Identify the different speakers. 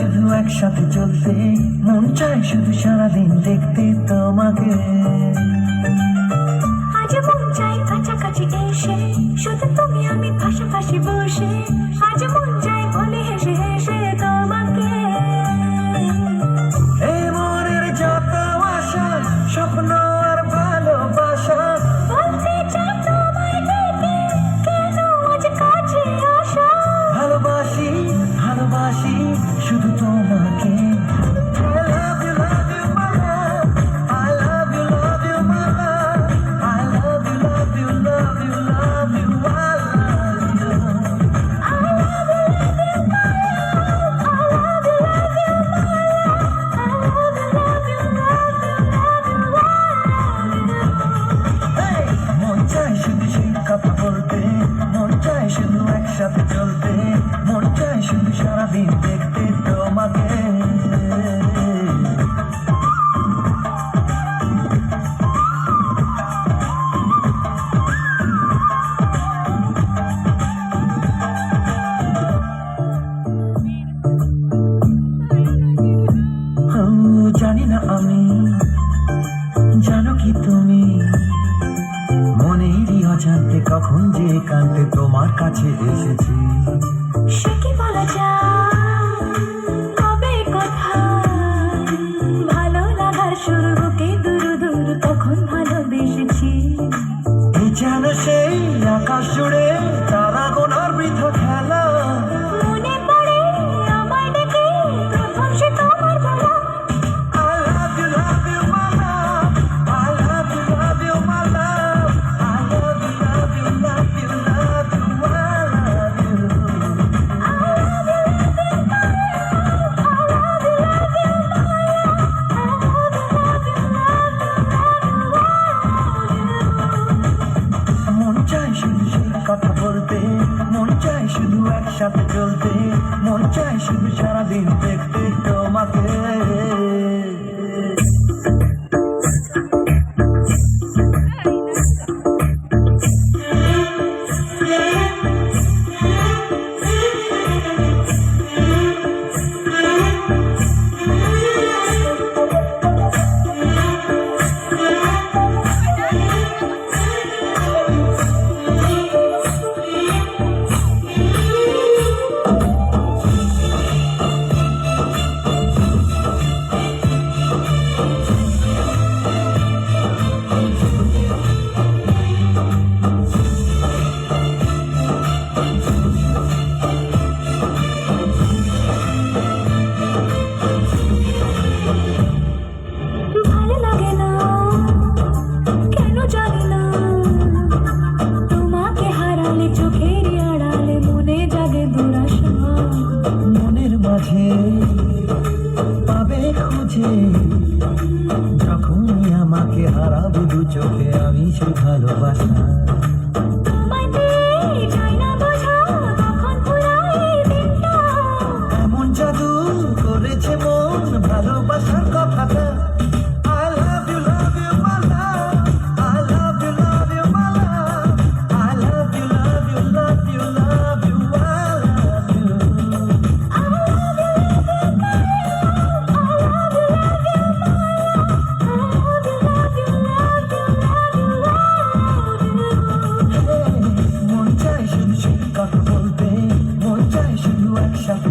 Speaker 1: শুধু একসাথে চলতে, মন চায় শুধু সারাদিন দেখতে তোমাকে।
Speaker 2: আজ মন চাই কাছাকাছি এসে, শুধু তুমি আমি পাশাপাশি বসে। আজ মন চাই বলে হেসে হেসে তোমাকে।
Speaker 1: এই মনের যত আশা, স্বপ্ন আর ভালোবাসা,
Speaker 2: বলতে চাই তোমায় ডেকে, কেন আজ কাছে আসা।
Speaker 1: ভালোবাসি ভালোবাসি শুধু তোমাকে। I love you, love you, my love. I love you, love you, love you, love you, love you, I love you.
Speaker 2: I love you, love you, my love. I love you, love you, my love. I love you, love you, love you, love you, I love you.
Speaker 1: মন চায় শুধু সেই কথা বলতে, মন চায় শুধু একসাথে চলতে, মন চায় শুধু সারাদিন দেখতে তোমাকে। জানি না আমি, জানো কি তুমি, মনেরই অজান্তে কখন যে কাঁদতে তোমার কাছে এসেছি।
Speaker 2: সে কি বলা যায়, কবে কোথায়, ভালো লাগার শুরু বুকে দূর দূর তখন ভালোবেসেছি।
Speaker 1: এই যেন সেই আকাশ জুড়ে তারা গোনার বৃথা খেলা।
Speaker 2: মনে পড়ে আমায় ডেকে প্রথম সে তোমার বলা।
Speaker 1: I love you, love you, my love. I love you, love you, my love. I love you, love you, love you, love you, I love you.
Speaker 2: I love you, love you, my love. I love you, love you, my love. I love you, love you, love you, love you, I love you.
Speaker 1: মন চায় শুধু সেই কথা বলতে, মন চায় শুধু একসাথে চলতে, মন চায় শুধু সারাদিন দেখতে তোমাকে।
Speaker 2: ভালো লাগে না কেন জানি না, তোমাকে হারালে চোখের আড়ালে মনে জাগে দুরাশা।
Speaker 1: মনের মাঝে পাবে খুঁজে, যখনই আমাকে হারাবে দু চোখে আমি সে ভালোবাসা।
Speaker 2: তোমায় পেয়ে যায় না বোঝা কখন ফুরায় দিনটা।
Speaker 1: এমন জাদু করেছে মন ভালোবাসার কথাটা। I love you, love you, my love. I love you, love you, my love. I love you, love you, love you, love you, I love you.
Speaker 2: I love you, love you, my love. I love you, love you, my love. I love you, love you, love you, love you, I love you.
Speaker 1: মন চায় শুধু সেই কথা বলতে, মন চায় শুধু একসাথে